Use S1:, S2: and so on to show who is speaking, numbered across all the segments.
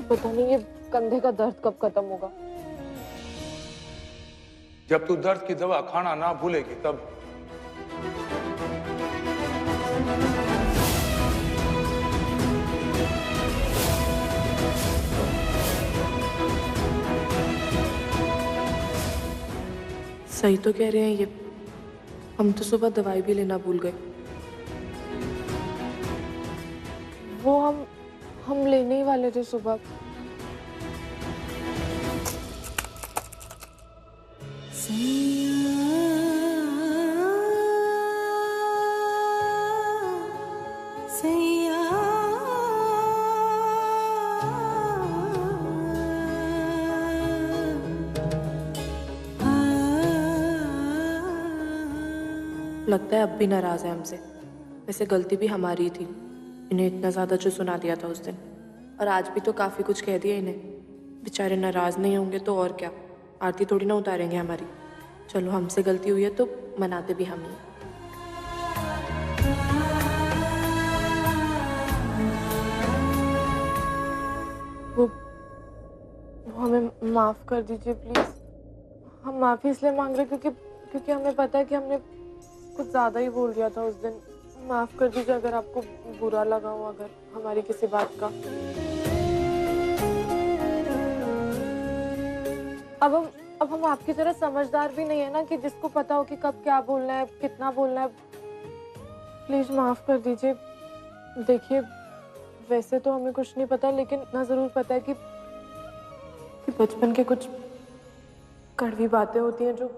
S1: पता नहीं ये कंधे का दर्द कब खत्म होगा।
S2: जब तू दर्द की दवा खाना ना भूलेगी तब।
S1: सही तो कह रहे हैं ये, हम तो सुबह दवाई भी लेना भूल गए। वो हम लेने ही वाले थे सुबह। लगता है अब भी नाराज है हमसे। वैसे गलती भी हमारी थी, इन्हें इतना ज्यादा जो सुना दिया था उस दिन। और आज भी तो काफी कुछ कह दिया इन्हें। बेचारे नाराज नहीं होंगे तो और क्या, आरती थोड़ी ना उतारेंगे हमारी। चलो हमसे गलती हुई है तो मनाते भी हम ही। वो हमें माफ कर दीजिए प्लीज। हम माफी इसलिए मांग रहे क्योंकि हमें पता है कि हमने कुछ ज्यादा ही बोल दिया था उस दिन। माफ कर दीजिए अगर आपको बुरा लगा हो, अगर हमारी किसी बात का। अब हम आपकी तरह समझदार भी नहीं है ना कि जिसको पता हो कि कब क्या बोलना है, कितना बोलना है। प्लीज माफ कर दीजिए। देखिए वैसे तो हमें कुछ नहीं पता, लेकिन इतना जरूर पता है कि बचपन के कुछ कड़वी बातें होती हैं जो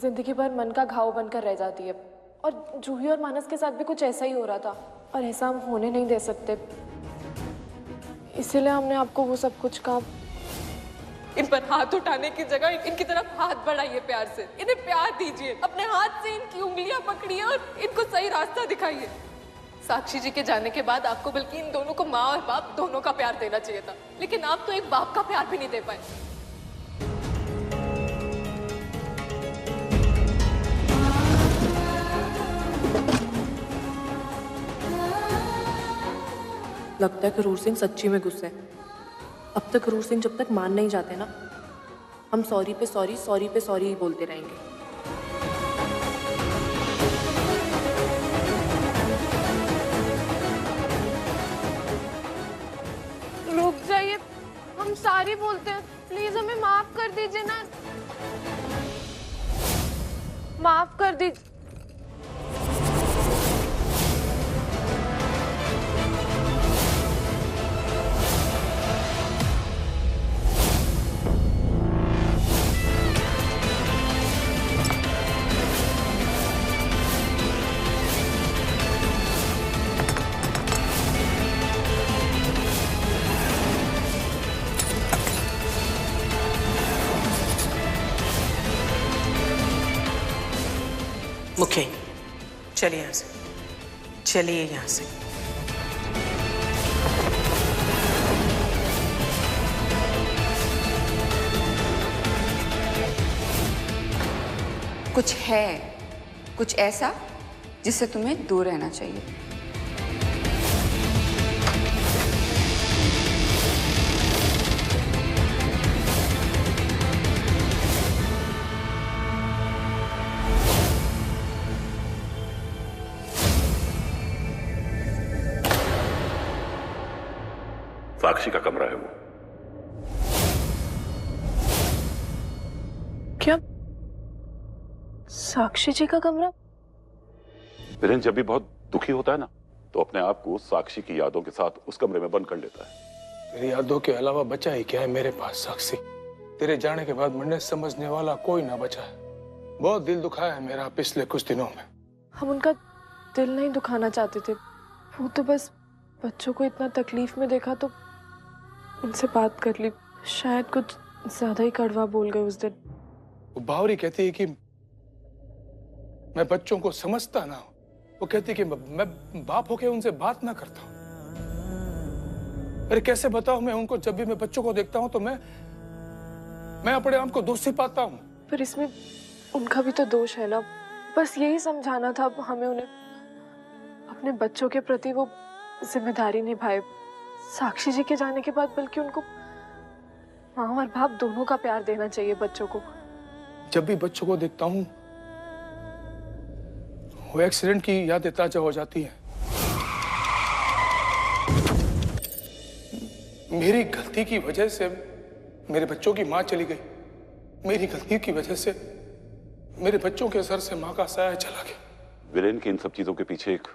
S1: जिंदगी भर मन का घाव बनकर रह जाती है। और जूही और मानस के साथ भी कुछ ऐसा ही हो रहा था, और ऐसा हम होने नहीं दे सकते। इसीलिए हमने आपको वो सब कुछ कहा।
S3: इन पर हाथ उठाने की जगह इनकी तरफ हाथ बढ़ाइए, प्यार से इन्हें प्यार दीजिए। अपने हाथ से इनकी उंगलियां पकड़िए और इनको सही रास्ता दिखाइए। साक्षी जी के जाने के बाद आपको बल्कि इन दोनों को माँ और बाप दोनों का प्यार देना चाहिए था, लेकिन आप तो एक बाप का प्यार भी नहीं दे पाए।
S1: लगता है करूर सिंह सच्ची में गुस्से है। अब तक करूर सिंह जब तक मान नहीं जाते ना, हम सॉरी पे सॉरी, सॉरी पे सॉरी ही बोलते रहेंगे। रुक जाइए, हम सारी बोलते हैं। प्लीज हमें माफ कर दीजिए ना, माफ कर दीजिए।
S4: मुखिया, चलिए यहाँ से, चलिए यहाँ से।
S5: कुछ है, कुछ ऐसा जिससे तुम्हें दूर रहना चाहिए।
S6: साक्षी का कमरा है वो।
S1: क्या साक्षी जी का कमरा?
S6: वीरेन जब भी बहुत दुखी होता है ना, तो अपने आप को साक्षी की यादों के साथ उस कमरे में बंद कर लेता है।
S2: तेरी यादों के अलावा बचा ही क्या है मेरे पास साक्षी? तेरे जाने के बाद मुझे समझने वाला कोई ना बचा है। बहुत दिल दुखाया है मेरा पिछले कुछ दिनों में।
S1: हम उनका दिल नहीं दुखाना चाहते थे, वो तो बस बच्चों को इतना तकलीफ में देखा तो उनसे बात कर ली। शायद कुछ ज्यादा ही कड़वा बोल गए उस दिन।
S2: वो बावरी कहती है कि मैं बच्चों को समझता ना हूं। वो कहती है कि मैं बाप होके उनसे बात ना करता हूं। अरे कैसे बताऊं मैं उनको? जब भी मैं बच्चों को देखता हूं तो मैं अपने आप को दोषी पाता हूं।
S1: पर इसमें उनका भी तो दोष है ना। बस यही समझाना था हमें उन्हें, अपने बच्चों के प्रति वो जिम्मेदारी निभाए। साक्षी जी के जाने के बाद बल्कि उनको माँ और बाप दोनों का प्यार देना चाहिए बच्चों को।
S2: जब भी बच्चों को देखता हूँ वो एक्सीडेंट की यादें ताजा हो जाती हैं। मेरी गलती की वजह से मेरे बच्चों की माँ चली गई। मेरी गलती की वजह से मेरे बच्चों के सर से माँ का साया चला गया।
S6: वीरेन की इन सब चीजों के पीछे एक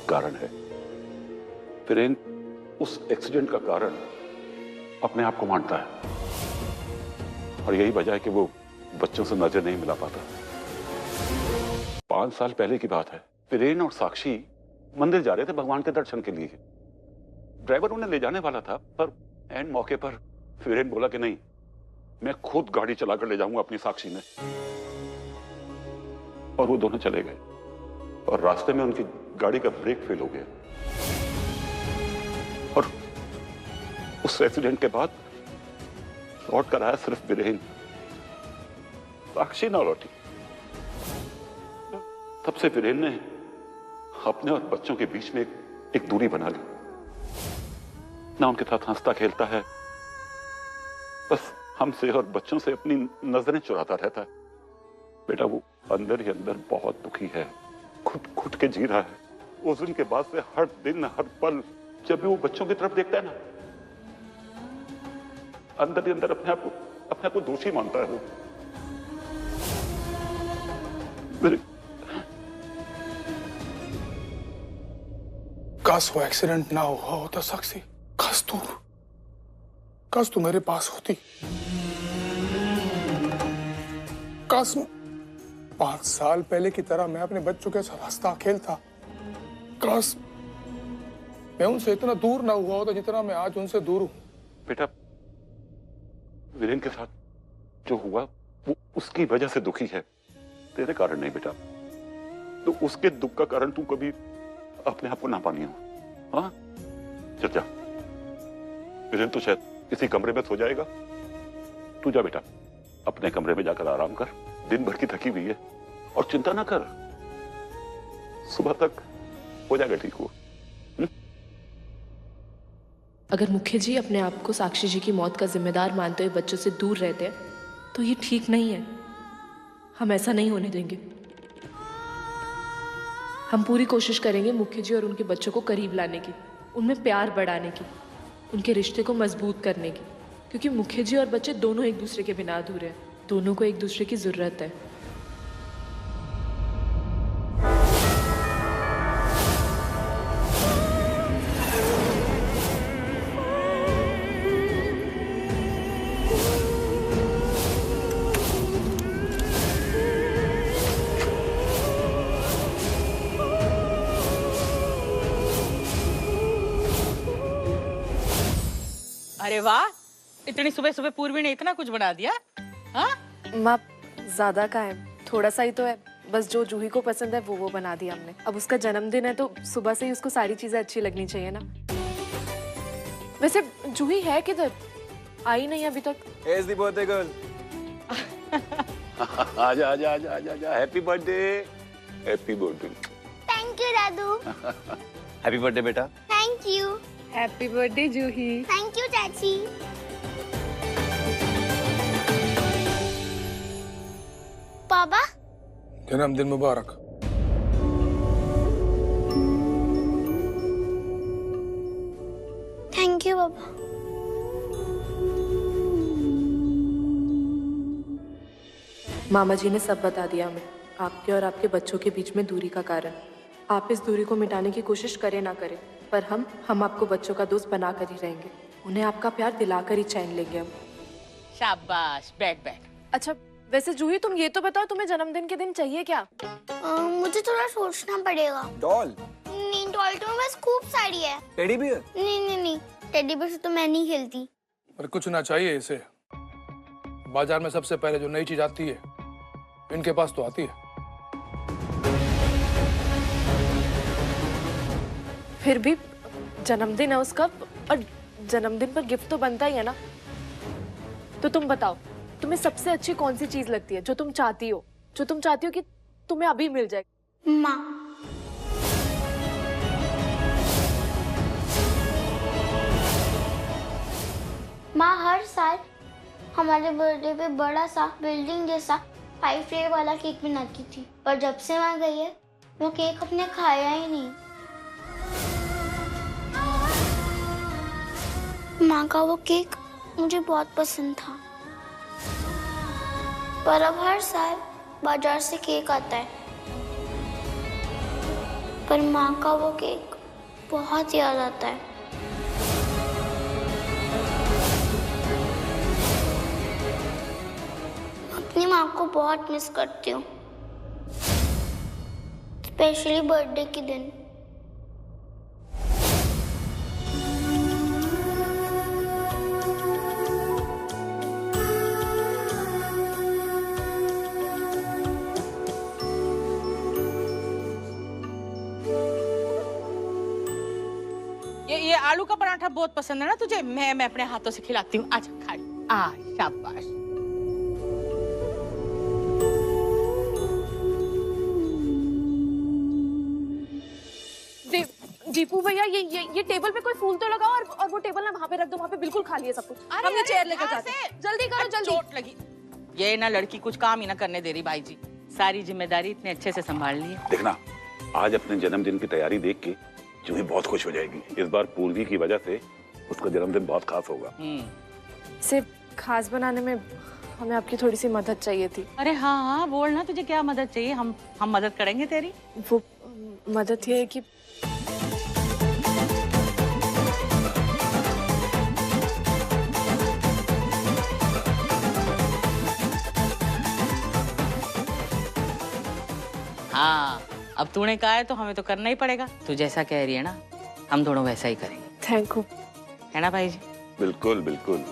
S6: कारण है। वीरेन उस एक्सीडेंट का कारण अपने आप को मानता है और यही वजह है कि वो बच्चों से नजर नहीं मिला पाता। 5 साल पहले की बात है। वीरेन और साक्षी मंदिर जा रहे थे भगवान के दर्शन के लिए। ड्राइवर उन्हें ले जाने वाला था, पर एंड मौके पर वीरेन बोला कि नहीं, मैं खुद गाड़ी चलाकर ले जाऊंगा अपनी साक्षी में। और वो दोनों चले गए और रास्ते में उनकी गाड़ी का ब्रेक फेल हो गया और उस एक्सीडेंट के बाद लौट कर आया सिर्फ वीरेन। साक्षी ना लौटी। तब से वीरेन ने अपने और बच्चों के बीच में एक दूरी बना ली। ना उनके साथ हंसता खेलता है, बस हमसे और बच्चों से अपनी नजरें चुराता रहता है। बेटा वो अंदर ही अंदर बहुत दुखी है, खुद के जी रहा है। उस दिन के बाद से हर दिन हर पल जब भी वो बच्चों की तरफ देखता है ना, अंदर ही अंदर अपने आप को दोषी मानता है वो।
S2: काश वो एक्सीडेंट ना हुआ होता साक्षी। काश तू मेरे पास होती। काश 5 साल पहले की तरह मैं अपने बच्चों के साथ हंसता खेलता। काश मैं उनसे इतना दूर ना हुआ होता जितना मैं आज उनसे दूर हूं।
S6: बेटा वीरेन के साथ जो हुआ वो उसकी वजह से दुखी है, तेरे कारण नहीं बेटा। तो उसके दुख का कारण तू कभी अपने आप को ना पानी हो। हाँ चल जा। वीरेन तो शायद इसी कमरे में सो जाएगा। तू जा बेटा, अपने कमरे में जाकर आराम कर। दिन भर की थकी हुई है और चिंता ना कर, सुबह तक हो जाएगा ठीक वो।
S3: अगर मुखिया जी अपने आप को साक्षी जी की मौत का जिम्मेदार मानते हुए बच्चों से दूर रहते हैं तो ये ठीक नहीं है। हम ऐसा नहीं होने देंगे। हम पूरी कोशिश करेंगे मुखिया जी और उनके बच्चों को करीब लाने की, उनमें प्यार बढ़ाने की, उनके रिश्ते को मजबूत करने की, क्योंकि मुखिया जी और बच्चे दोनों एक दूसरे के बिना अधूरे हैं। दोनों को एक दूसरे की जरूरत है।
S7: अरे वाह, इतनी सुबह सुबह पूर्वी ने इतना कुछ बना दिया। हाँ
S1: माँ ज्यादा का है, थोड़ा सा ही तो है। बस जो जूही को पसंद है वो बना दिया हमने। अब उसका जन्मदिन है तो सुबह से ही उसको सारी चीजें अच्छी लगनी चाहिए ना। वैसे जूही है किधर? आई नहीं अभी तक।
S8: Here's the birthday girl.
S6: आजा आजा आजा आजा आजा। Happy birthday. Happy birthday.
S9: Thank you Dadu.
S8: Happy birthday बेटा।
S9: Thank you.
S7: Happy birthday Juhi.
S9: Thank you चाची। पापा
S2: जन्मदिन मुबारक।
S9: थैंक यू पापा।
S3: मामा जी ने सब बता दिया हमें, आपके और आपके बच्चों के बीच में दूरी का कारण। आप इस दूरी को मिटाने की कोशिश करें ना करें, पर हम आपको बच्चों का दोस्त बनाकर ही रहेंगे। उन्हें आपका प्यार दिलाकर ही चैन लेंगे हम।
S7: शाबाश, बैठ बैठ।
S1: अच्छा वैसे जूही तुम ये तो बताओ, तुम्हें जन्मदिन के दिन चाहिए क्या?
S9: मुझे थोड़ा सोचना पड़ेगा।
S8: डॉल।
S9: नहीं, डॉल तो मेरे पास खूब सारी है।
S8: Teddy bear.
S9: नहीं, टेडी बियर से तो मैं नहीं खेलती।
S2: पर कुछ ना चाहिए इसे। बाजार में सबसे पहले जो नई चीज आती है इनके पास तो आती है।
S1: फिर भी जन्मदिन है उसका, और जन्मदिन पर गिफ्ट तो बनता ही है ना। तो तुम बताओ, तुम्हें सबसे अच्छी कौन सी चीज लगती है जो तुम चाहती हो कि तुम्हें अभी मिल जाए?
S9: माँ। माँ हर साल हमारे बर्थडे पे बड़ा सा बिल्डिंग जैसा 5 फ्लेवर वाला केक बनाती थी, पर जब से माँ गई है वो केक अपने खाया ही नहीं। माँ का वो केक मुझे बहुत पसंद था, पर अब हर साल बाजार से केक आता है, पर माँ का वो केक बहुत याद आता है। अपनी माँ को बहुत मिस करती हूँ, स्पेशली बर्थडे के दिन।
S7: ये आलू का पराठा बहुत पसंद है ना तुझे? मैं अपने हाथों से खिलाती हूँ। आजा खा ले। शाबाश।
S1: दीपू भैया, ये टेबल पे कोई फूल तो लगाओ, और वो टेबल ना वहाँ पे रख दो, वहाँ पे बिल्कुल खाली है सब कुछ। हम ये चेयर लेकर जाते हैं। जल्दी करो, जल्दी।
S7: चोट लगी। ये ना लड़की कुछ काम ही ना करने दे रही भाई जी। सारी जिम्मेदारी इतने अच्छे से संभाल ली है।
S6: देखना, आज अपने जन्मदिन की तैयारी देख के जूही बहुत खुश हो जाएगी। इस बार पूर्वी की वजह से उसका जन्मदिन बहुत खास होगा।
S1: सिर्फ खास बनाने में हमें आपकी थोड़ी सी मदद चाहिए थी।
S7: अरे हाँ, बोलना तुझे क्या मदद चाहिए, हम मदद करेंगे तेरी।
S1: वो मदद ये है कि
S7: हाँ, अब तूने कहा है तो हमें तो करना ही पड़ेगा। तू जैसा कह रही है ना, हम दोनों वैसा ही करेंगे।
S1: Thank you.
S7: है ना भाई जी?
S6: बिल्कुल बिल्कुल।